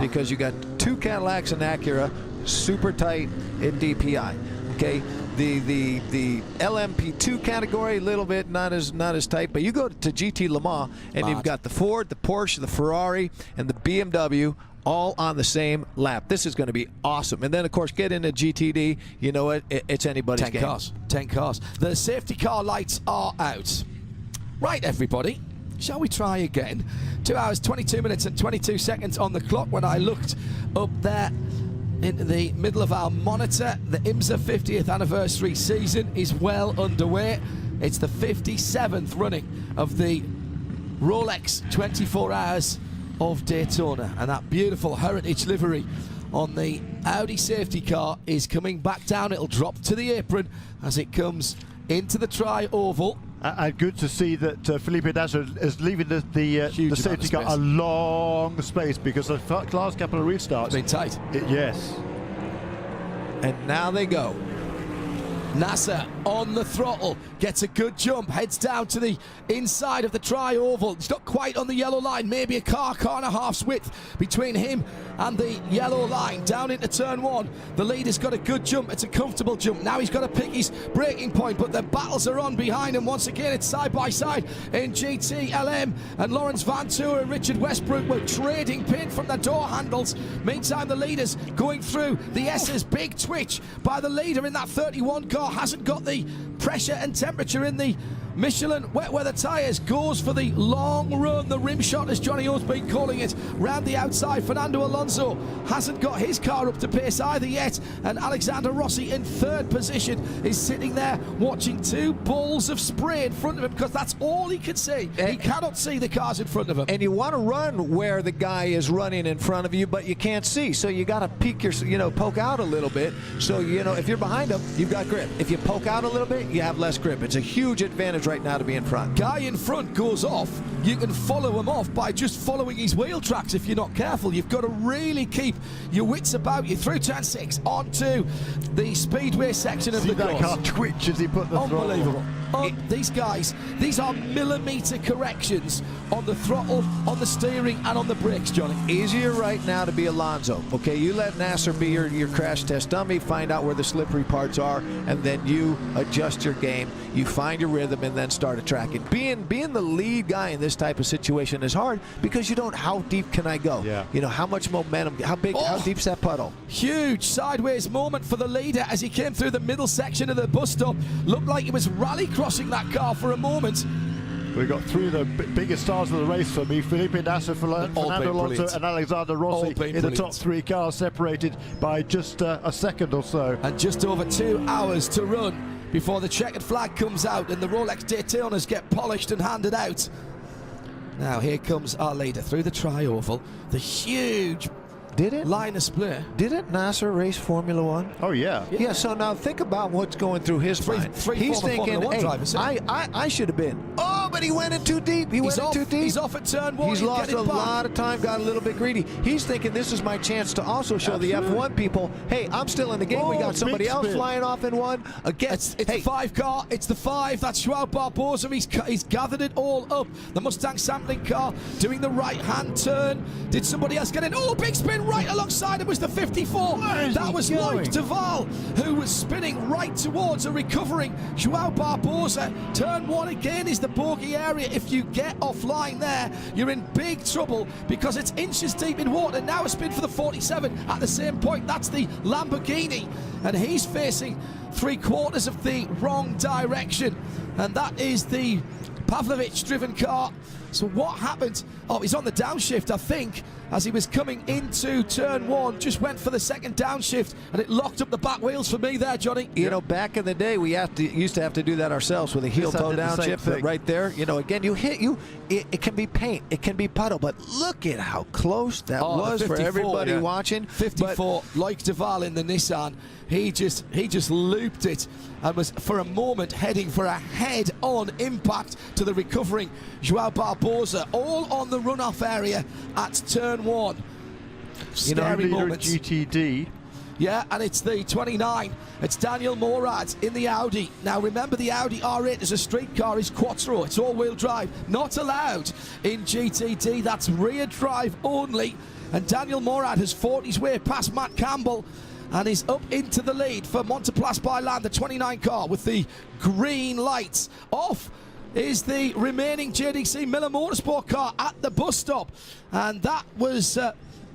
because you got two Cadillacs and Acura, super tight in DPI. Okay, the LMP2 category, a little bit not as tight, but you go to GT Le Mans and you've got the Ford, the Porsche, the Ferrari, and the BMW all on the same lap. This is going to be awesome. And then, of course, get into GTD. You know what? It's anybody's game. 10 cars. The safety car lights are out. Right, everybody. Shall we try again? 2 hours, 22 minutes and 22 seconds on the clock when I looked up there in the middle of our monitor. The IMSA 50th anniversary season is well underway. It's the 57th running of the Rolex 24 Hours of Daytona, and that beautiful heritage livery on the Audi safety car is coming back down. It'll drop to the apron as it comes into the tri-oval. And good to see that Felipe Nasser is leaving the safety car a long space, because the last couple of restarts it's been tight. Yes. And now they go. Nasser on the throttle, gets a good jump, heads down to the inside of the tri-oval. He's not quite on the yellow line, maybe a car and a half's width between him and the yellow line. Down into turn one, the leader's got a good jump, it's a comfortable jump. Now he's got to pick his braking point, but the battles are on behind him. Once again, it's side by side in GT, LM, and Lawrence Van Tour and Richard Westbrook were trading pin from the door handles. Meantime, the leaders going through the S's. Big twitch by the leader in that 31 car. Hasn't got the pressure and temperature in the Michelin wet weather tyres. Goes for the long run, the rim shot, as Johnny O's been calling it, round the outside. Fernando Alonso hasn't got his car up to pace either yet, and Alexander Rossi in third position is sitting there watching two balls of spray in front of him, because that's all he can see. He cannot see the cars in front of him. And you want to run where the guy is running in front of you, but you can't see, so you got to peek your, poke out a little bit. So if you're behind him, you've got grip. If you poke out a little bit, you have less grip. It's a huge advantage right now to be in front. Guy in front goes off. You can follow him off by just following his wheel tracks if you're not careful. You've got to really keep your wits about you. Through turn 6 onto the speedway section of the course. See that car twitch as he put the throttle. Unbelievable. These guys, these are millimetre corrections on the throttle, on the steering, and on the brakes, Johnny. Easier right now to be Alonso. Okay, you let Nasser be your crash test dummy, find out where the slippery parts are, and then you adjust your game. You find your rhythm and then start attacking. Being the lead guy in this type of situation is hard, because you don't, how deep can I go? Yeah. How much momentum, how deep's that puddle? Huge sideways moment for the leader as he came through the middle section of the bus stop. Looked like he was rally crossing that car for a moment. We got through the biggest stars of the race for me: Felipe Nasser, Fernando Alonso, and Alexander Rossi in the top 3 cars, separated by just a second or so. And just over 2 hours to run before the checkered flag comes out and the Rolex Daytonas get polished and handed out. Now here comes our leader through the tri-oval. The huge line of split. Didn't Nasser race Formula 1? Oh yeah. Yeah, so now think about what's going through his mind. He's thinking, hey, I should have been. Oh, but he went in too deep. He's off at turn 1. He's lost a lot of time, got a little bit greedy. He's thinking, this is my chance to also show the F1 people, hey, I'm still in the game. We got somebody else flying off in one. Again, it's the 5 car. It's the 5. That's Joao Barbosa. He's gathered it all up. The Mustang sampling car doing the right-hand turn. Did somebody else get in? Oh, big spin right alongside him was the 54. That was Loic Duval, who was spinning right towards a recovering Joao Barbosa. Turn 1 again is the bogey area. If you get offline there, you're in big trouble, because it's inches deep in water. Now a spin for the 47 at the same point. That's the Lamborghini, and he's facing 3/4 of the wrong direction, and that is the Pavlovich driven car. So what happened? Oh, he's on the downshift, I think, as he was coming into turn 1. Just went for the second downshift, and it locked up the back wheels for me there, Johnny. You know, back in the day, we used to have to do that ourselves with a heel-toe downshift right there. Again, it can be paint, it can be puddle, but look at how close that was for everybody watching. 54, Loic Duval in the Nissan. He just looped it and was for a moment heading for a head-on impact to the recovering Joao Barbosa, all on the runoff area at turn 1. Scary moment. GTD. Yeah, and it's the 29. It's Daniel Morad in the Audi. Now remember, the Audi R8 is a street car, is Quattro. It's all-wheel drive, not allowed in GTD. That's rear drive only. And Daniel Morad has fought his way past Matt Campbell and is up into the lead for Monteplas by Land, the 29 car with the green lights. Off is the remaining JDC Miller Motorsport car at the bus stop. And that was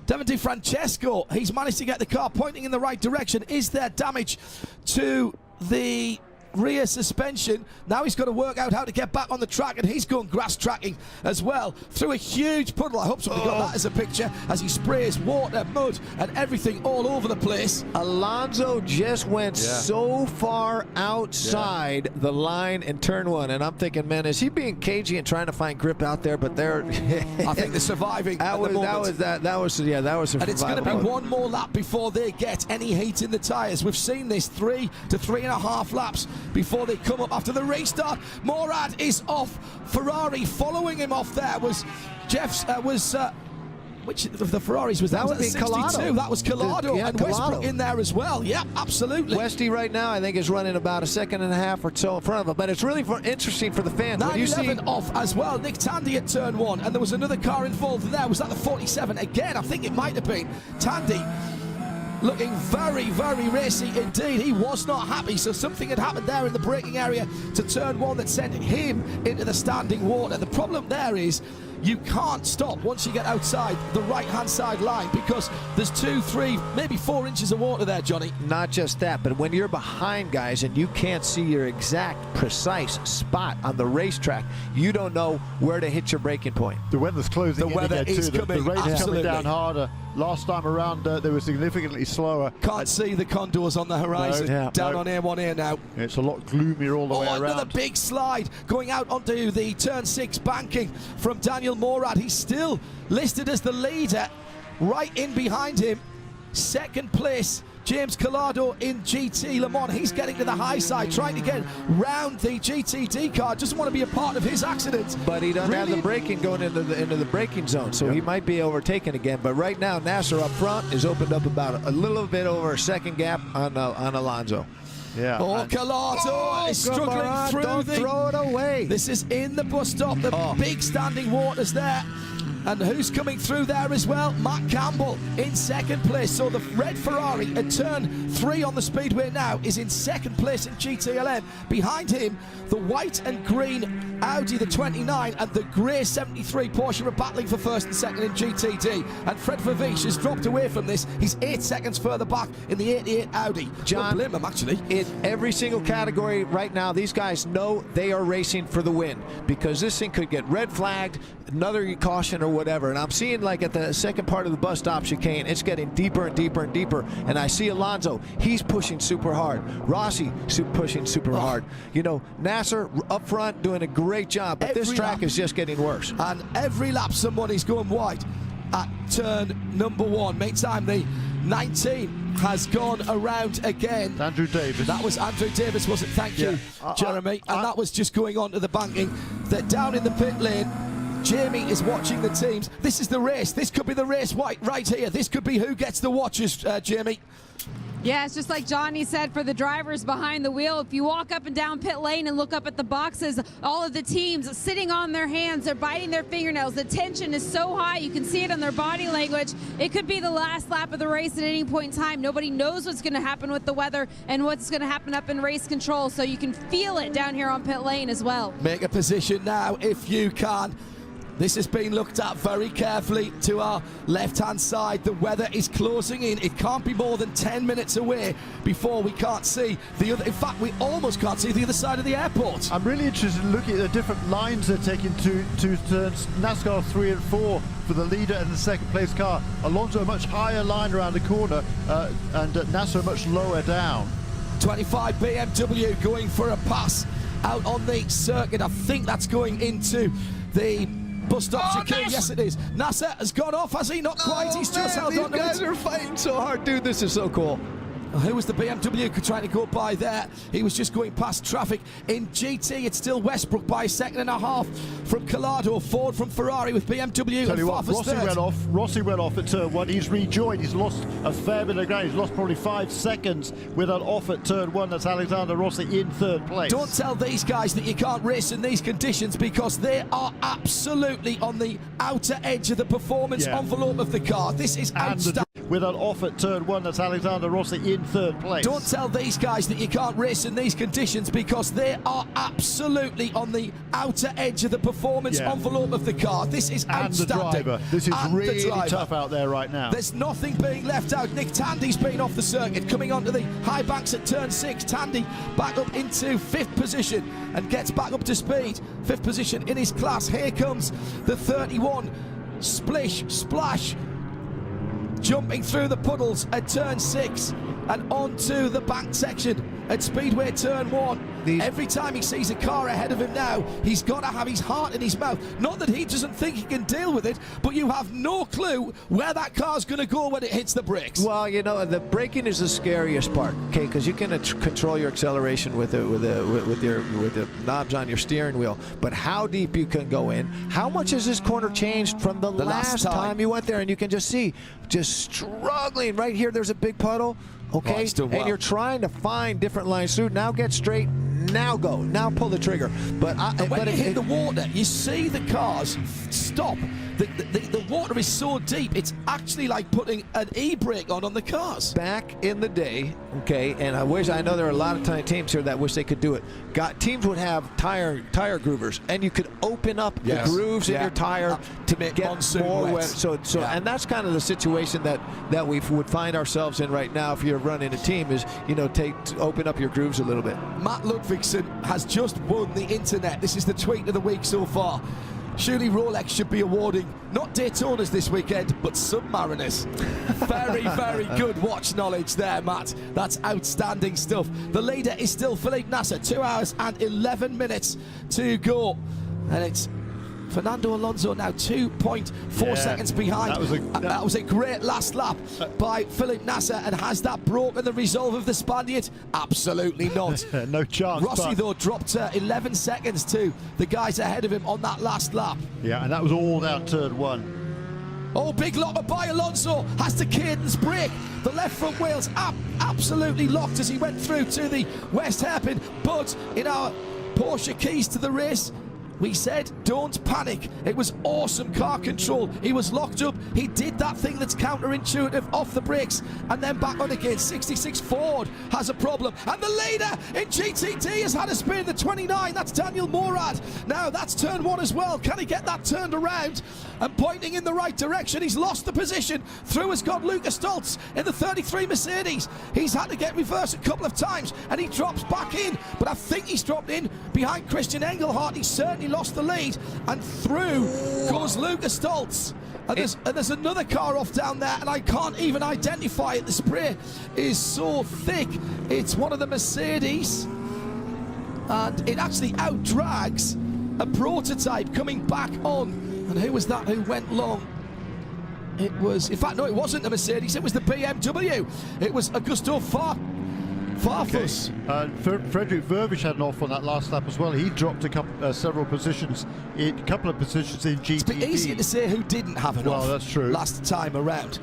Devon DiFrancesco. He's managed to get the car pointing in the right direction. Is there damage to the rear suspension? Now he's got to work out how to get back on the track, and he's going grass tracking as well through a huge puddle. I hope somebody got that as a picture, as he sprays water, mud and everything all over the place. Alonso just went so far outside the line in turn 1, and I'm thinking, man, is he being cagey and trying to find grip out there? But they're I think they're surviving. That was and it's going to be one more lap before they get any heat in the tyres. We've seen this 3 to 3.5 laps before they come up after the restart. Morad is off. Ferrari following him off there was Jeff's which of the Ferraris was that? That would be 62. Collado. That was Collado, and Collado. Westbrook in there as well. Yeah, absolutely. Westy right now, I think, is running about 1.5 seconds or so in front of him. But it's really interesting for the fans. 911 off as well. Nick Tandy at turn 1, and there was another car involved there. Was that the 47? Again, I think it might have been. Tandy looking very, very racy indeed. He was not happy, so something had happened there in the braking area to turn 1 that sent him into the standing water. The problem there is you can't stop once you get outside the right-hand side line, because there's 2, 3, maybe 4 inches of water there, Johnny. Not just that, but when you're behind guys and you can't see your exact, precise spot on the racetrack, you don't know where to hit your braking point. The weather's closing. The weather is coming. The rain is coming down Absolutely. harder. Last time around, they were significantly slower. Can't see the condors on the horizon. Down on A1 now. It's a lot gloomier all the way around. Another big slide going out onto the turn 6 banking from Daniel Morad. He's still listed as the leader. Right in behind him, second place, James Collado in GT Le Mans. He's getting to the high side, trying to get round the GTD car. Doesn't want to be a part of his accident. But he doesn't have the braking going into the braking zone, so he might be overtaken again. But right now, Nasser up front is opened up about a little bit over a second gap on Alonso. Yeah. Collado is struggling through. Don't throw it away. This is in the bus stop. The big standing waters there. And who's coming through there as well? Matt Campbell in second place. So the red Ferrari at turn 3 on the speedway now is in second place in GTLM. Behind him, the white and green Audi, the 29, and the grey 73 Porsche are battling for first and second in GTD. And Fred Vervish has dropped away from this. He's 8 seconds further back in the 88 Audi. John, don't blame him, actually. In every single category right now, these guys know they are racing for the win, because this thing could get red flagged, another caution or whatever. And I'm seeing, like, at the second part of the bus stop chicane, it's getting deeper and deeper and deeper. And I see Alonso, he's pushing super hard. Rossi pushing super hard. You know, Nasser up front doing a great job, but this track is just getting worse. And every lap somebody's going wide at turn number 1. Meantime, the 19 has gone around again. Andrew Davis. That was Andrew Davis, was it? Thank you, Jeremy. And that was just going on to the banking. They're down in the pit lane. Jamie is watching the teams. This is the race. This could be the race right here. This could be who gets the watches, Jamie. Yeah, it's just like Johnny said for the drivers behind the wheel. If you walk up and down pit lane and look up at the boxes, all of the teams sitting on their hands, they're biting their fingernails. The tension is so high, you can see it on their body language. It could be the last lap of the race at any point in time. Nobody knows what's going to happen with the weather and what's going to happen up in race control, so you can feel it down here on pit lane as well. Make a position now if you can. This has been looked at very carefully to our left-hand side. The weather is closing in. It can't be more than 10 minutes away before we can't see the other. In fact, we almost can't see the other side of the airport. I'm really interested in looking at the different lines they're taking to turns. NASCAR 3 and 4 for the leader and the second place car. Alonso a much higher line around the corner, and Nasser much lower down. 25 BMW going for a pass out on the circuit. I think that's going into the bus stop chicane. Yes, it is. Nasser has gone off, has he? Not quite. He's just held on to it. These guys are fighting so hard, dude. This is so cool. Who was the BMW trying to go by there? He was just going past traffic. In GT, it's still Westbrook by a second and a half from Collado. Ford from Ferrari with BMW. Tell you and what, Rossi went off at turn 1. He's rejoined. He's lost a fair bit of ground. He's lost probably 5 seconds with that off at turn 1. That's Alexander Rossi in 3rd place. Don't tell these guys that you can't race in these conditions, because they are absolutely on the outer edge of the performance envelope of the car. This is outstanding. With that off at turn 1, that's Alexander Rossi in 3rd place. Don't tell these guys that you can't race in these conditions, because they are absolutely on the outer edge of the performance envelope of the car. This is outstanding. The driver. This is really tough out there right now. There's nothing being left out. Nick Tandy's been off the circuit, coming onto the high banks at turn 6. Tandy back up into 5th position and gets back up to speed. 5th position in his class. Here comes the 31. Splish, splash, jumping through the puddles at turn 6 and onto the back section at Speedway turn 1. Every time he sees a car ahead of him now, he's got to have his heart in his mouth. Not that he doesn't think he can deal with it, but you have no clue where that car's going to go when it hits the brakes. Well, you know, the braking is the scariest part, okay? Because you can control your acceleration with the knobs on your steering wheel. But how deep you can go in? How much has this corner changed from the last time you went there? And you can just see, just struggling right here. There's a big puddle. Okay, and you're trying to find different lines through. Now get straight. Now go. Now pull the trigger. But when you hit the water, you see the cars stop. The water is so deep, it's actually like putting an e-brake on the cars. Back in the day, okay, and I know there are a lot of teams here that wish they could do it. Teams would have tire groovers, and you could open up the grooves in your tire to make get more wet. So and that's kind of the situation that we would find ourselves in right now if you're running a team, is, you know, open up your grooves a little bit. Matt Ludvigsen has just won the internet. This is the tweet of the week so far. Surely Rolex should be awarding not Daytonas this weekend, but Submariners. Very, very good watch knowledge there, Matt. That's outstanding stuff. The leader is still Felipe Nasser. 2 hours and 11 minutes to go. And it's Fernando Alonso now 2.4 seconds behind. That was a great last lap by Felipe Nasser. And has that broken the resolve of the Spaniard? Absolutely not. No chance. Rossi, though, dropped 11 seconds to the guys ahead of him on that last lap. Yeah, and that was all down turn 1. Oh, big locker by Alonso. Has to cadence brake. The left front wheels absolutely locked as he went through to the West hairpin. But in our Porsche keys to the race, we said, don't panic. It was awesome car control. He was locked up. He did that thing that's counterintuitive, off the brakes and then back on again. 66 Ford has a problem. And the leader in GTD has had a spin. The 29, that's Daniel Morad. Now that's turn 1 as well. Can he get that turned around and pointing in the right direction? He's lost the position. Through has got Lucas Stoltz in the 33 Mercedes. He's had to get reversed a couple of times and he drops back in. But I think he's dropped in behind Christian Engelhardt. He certainly lost the lead, and through goes Lucas Stoltz. And there's another car off down there, and I can't even identify it. The spray is so thick. It's one of the Mercedes, and it actually outdrags a prototype coming back on. And who was that who went long? It was, in fact, no, it wasn't the Mercedes, it was the BMW. It was Augusto Farfus. Frederick Verbisch had an off on that last lap as well. He dropped several positions, a couple of positions in GTD. It's a bit easier to say who didn't have an off. Well, that's true. Last time around.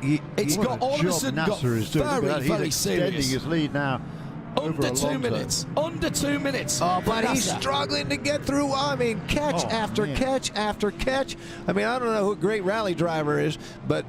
It's got all of a sudden got very serious. He's extending his lead now. Under 2 minutes. Under 2 minutes. Oh, but he's struggling to get through. I mean, catch after catch after catch. I mean, I don't know who a great rally driver is, but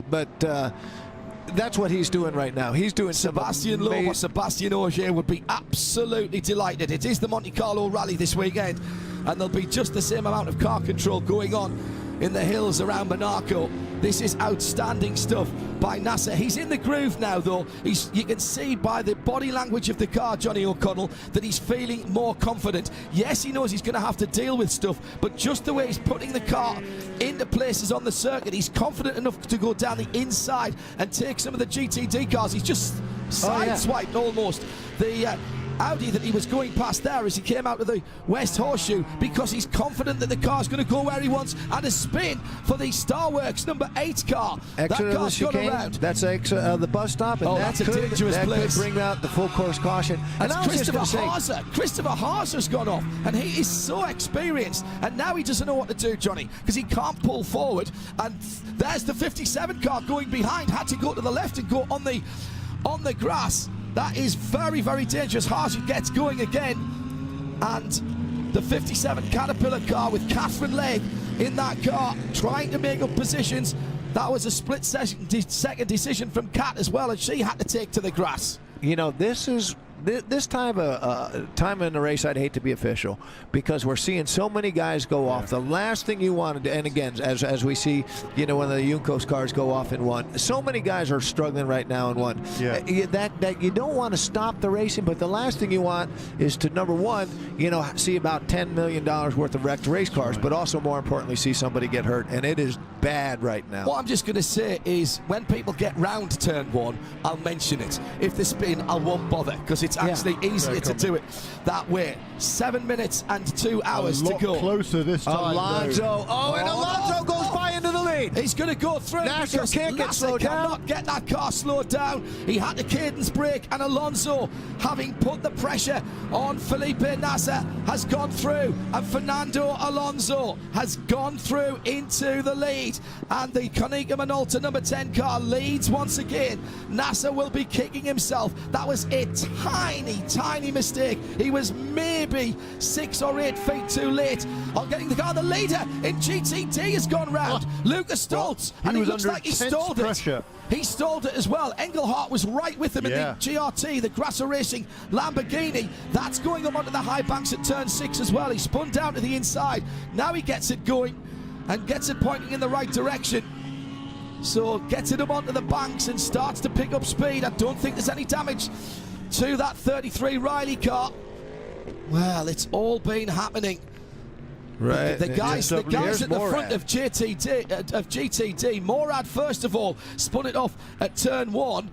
that's what he's doing right now. He's doing Sebastian Loeb or Sebastian Ogier would be absolutely delighted. It is the Monte Carlo Rally this weekend, and there'll be just the same amount of car control going on in the hills around Monaco. This is outstanding stuff by Nasser. He's in the groove now, though. You can see by the body language of the car, Johnny O'Connell, that he's feeling more confident. Yes, he knows he's going to have to deal with stuff, but just the way he's putting the car into places on the circuit, he's confident enough to go down the inside and take some of the GTD cars. He's just sideswiped almost the Audi that he was going past there as he came out of the West Horseshoe, because he's confident that the car's going to go where he wants. And a spin for the Starworks number 8 car. Exit That of the car's gone chicane. around. That's the bus stop, and That's a dangerous place. Could bring out the full course caution. And I was just Christopher gonna say, Haaser. Christopher Haaser's gone off, and he is so experienced, and now he doesn't know what to do, Johnny, because he can't pull forward. And there's the 57 car going behind, had to go to the left and go on the grass. That is very, very dangerous. Haaser gets going again, and the 57 Caterpillar car with Catherine Legg in that car trying to make up positions. That was a split-second decision from Cat as well, and she had to take to the grass. you know, this time in the race, I'd hate to be official, because we're seeing so many guys go off. The last thing you want to do, and again, as we see, you know, when the Juncos cars go off in one, so many guys are struggling right now in one. That you don't want to stop the racing, but the last thing you want is to, number one, you know, see about $10 million worth of wrecked race cars, but also more importantly, see somebody get hurt, and it is bad right now. What I'm just going to say is, when people get round turn one, I'll mention it. If they spin, I won't bother, because it's actually easier to do it that way. 7 minutes and 2 hours to go. Closer this time. Alonso. And Alonso goes by into the lead. He's going to go through. Nasser can't get slowed down. Cannot get that car slowed down. He had to cadence brake, and Alonso, having put the pressure on Felipe Nasser, has gone through, and Fernando Alonso has gone through into the lead, and the Konica Minolta number 10 car leads once again. Nasser will be kicking himself. That was a tiny mistake. He was maybe 6 or 8 feet too late on getting the car. The leader in GTD has gone round. Lucas Stoltz, and he looks like he stalled it. He stalled it as well. Engelhardt was right with him in the GRT, the Grasso Racing Lamborghini. That's going up onto the high banks at turn 6 as well. He spun down to the inside. Now he gets it going and gets it pointing in the right direction. So gets it up onto the banks and starts to pick up speed. I don't think there's any damage to that 33 Riley car. Well, it's all been happening. Right. The guys at the front of GTD, Morad first of all spun it off at turn 1,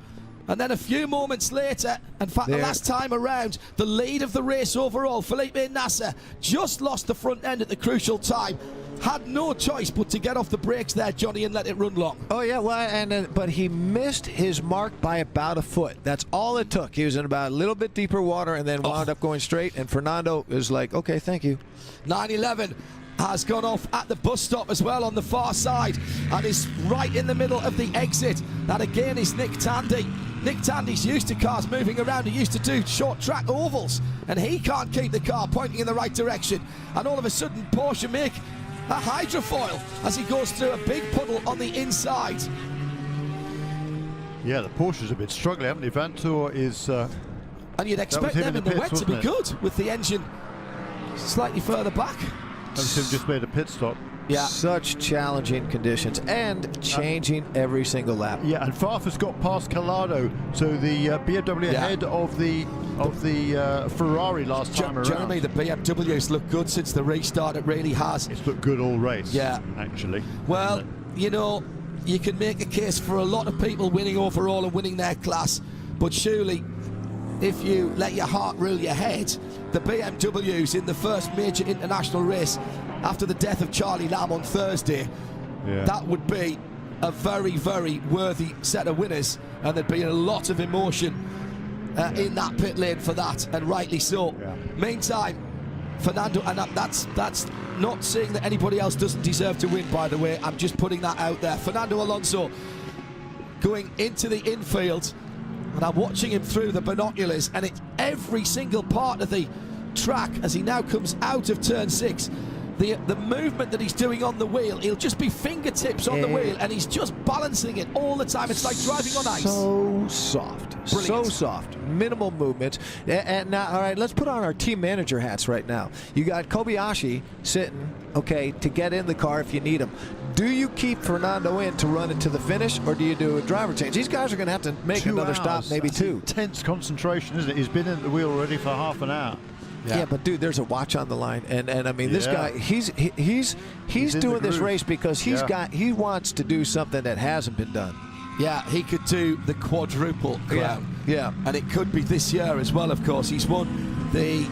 and then a few moments later, in fact the last time around, the lead of the race overall, Felipe Nasser, just lost the front end at the crucial time. Had no choice but to get off the brakes there, Johnny, and let it run long. Oh yeah, well, but he missed his mark by about a foot. That's all it took. He was in about a little bit deeper water and then wound up going straight, and Fernando is like, okay, thank you. 911 has gone off at the bus stop as well on the far side, and is right in the middle of the exit. That again is Nick Tandy. Nick Tandy's used to cars moving around. He used to do short track ovals, and he can't keep the car pointing in the right direction. And all of a sudden, Porsche make a hydrofoil as he goes through a big puddle on the inside. Yeah, the Porsches have been struggling, haven't they? Vantour is... and you'd expect them in the wet to be good, with the engine slightly further back. That's him just made a pit stop. Yeah. Such challenging conditions and changing every single lap. Yeah, and Farfus got past Collado, so the BMW ahead of the Ferrari last time around. Jeremy, the BMW's looked good since the restart. It really has. It's looked good all race. Yeah, actually. Well, you know, you can make a case for a lot of people winning overall and winning their class, but surely, if you let your heart rule your head, the BMWs in the first major international race after the death of Charlie Lamb on Thursday, that would be a very, very worthy set of winners, and there'd be a lot of emotion in that pit lane for that, and rightly so. Meantime, Fernando, and that's not saying that anybody else doesn't deserve to win, by the way, I'm just putting that out there. Fernando Alonso going into the infield, and I'm watching him through the binoculars, and it's every single part of the track as he now comes out of turn 6. The movement that he's doing on the wheel, he'll just be fingertips on the wheel, and he's just balancing it all the time. It's like driving on ice. So soft. Brilliant. So soft. Minimal movement. And now, all right, let's put on our team manager hats right now. You got Kobayashi sitting, okay, to get in the car if you need him. Do you keep Fernando in to run it to the finish, or do you do a driver change? These guys are going to have to make another stop, maybe 2. Intense concentration, isn't it? He's been in the wheel already for half an hour. Yeah, but dude, there's a watch on the line, and I mean, this guy, he's doing this race because he wants to do something that hasn't been done. Yeah, he could do the quadruple crown. Yeah. And it could be this year as well, of course. He's won the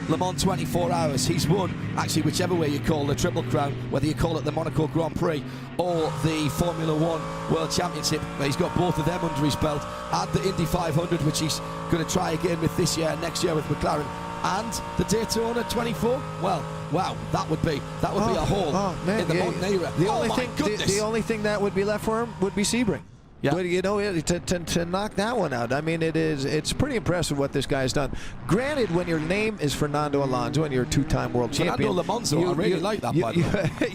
Le Mans 24 Hours. He's won, actually, whichever way you call the Triple Crown, whether you call it the Monaco Grand Prix or the Formula One World Championship. He's got both of them under his belt, and the Indy 500, which he's going to try again with this year, next year with McLaren, and the Daytona 24. Well, wow, that would be a haul in the modern era. The only thing that would be left for him would be Sebring. Yeah. But you know, to knock that one out, I mean, it's pretty impressive what this guy's done. Granted, when your name is Fernando Alonso and you're a two-time world champion, Fernando Alonso, I really like that. By the way,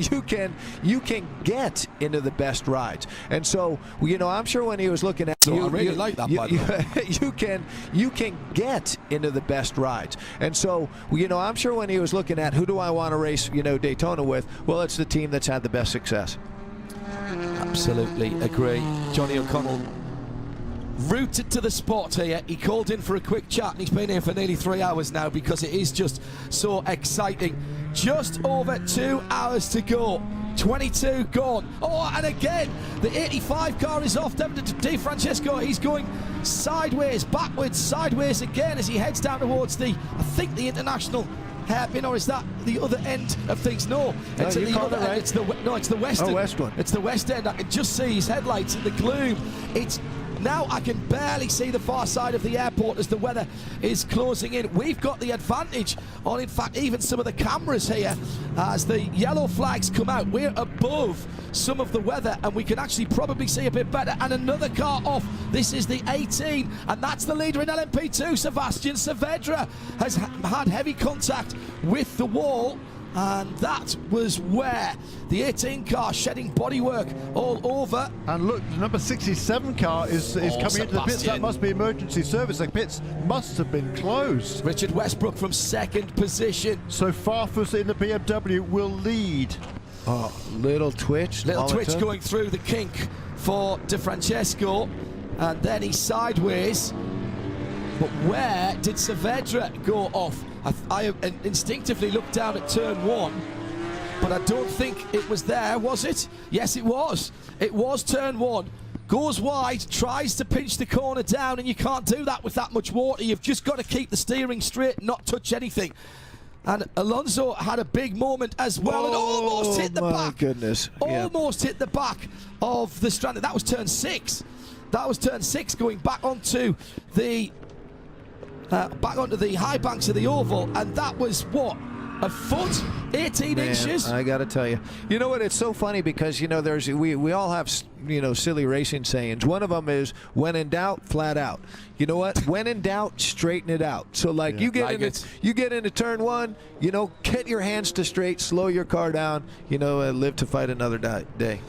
you can get into the best rides, and so you know, I'm sure when he was looking at, I really like that. By the way, you can get into the best rides, and so you know, I'm sure when he was looking at who do I want to race, you know, Daytona with, well, it's the team that's had the best success. Absolutely agree. Johnny O'Connell rooted to the spot here. He called in for a quick chat, and he's been here for nearly 3 hours now because it is just so exciting. Just over 2 hours to go. 22 gone. Oh, and again, the 85 car is off. De Francesco, he's going sideways, backwards, sideways again as he heads down towards the international hairpin, or is that the other end of things? No, it's at the other end. It's the west end. West one. It's the west end. I can just see his headlights in the gloom. It's now I can barely see the far side of the airport as the weather is closing in. We've got the advantage on, in fact, even some of the cameras here as the yellow flags come out. We're above some of the weather, and we can actually probably see a bit better. And another car off. This is the 18, and that's the leader in LMP2. Sebastian Saavedra has had heavy contact with the wall, and that was where the 18 car shedding bodywork all over. And look, the number 67 car is coming into the pits. That must be emergency service. The pits must have been closed. Richard Westbrook from second position. So Farfus in the BMW will lead. Oh, little twitch. Little twitch going through the kink for De Francesco, and then he's sideways. But where did Saavedra go off? I instinctively looked down at turn one, but I don't think it was there, was it? Yes, it was. It was turn one. Goes wide, tries to pinch the corner down, and you can't do that with that much water. You've just got to keep the steering straight, not touch anything. And Alonso had a big moment as well, and almost hit the back. Oh, my goodness. Almost hit the back of the strand. That was turn 6. That was turn 6, going back onto the high banks of the oval, and that was what, a foot, 18 inches. I gotta tell you, you know what, it's so funny because you know we all have, you know, silly racing sayings. One of them is when in doubt, flat out. You know what, when in doubt, straighten it out. So like, you get into turn one, you know, get your hands to straight, slow your car down, you know, live to fight another day.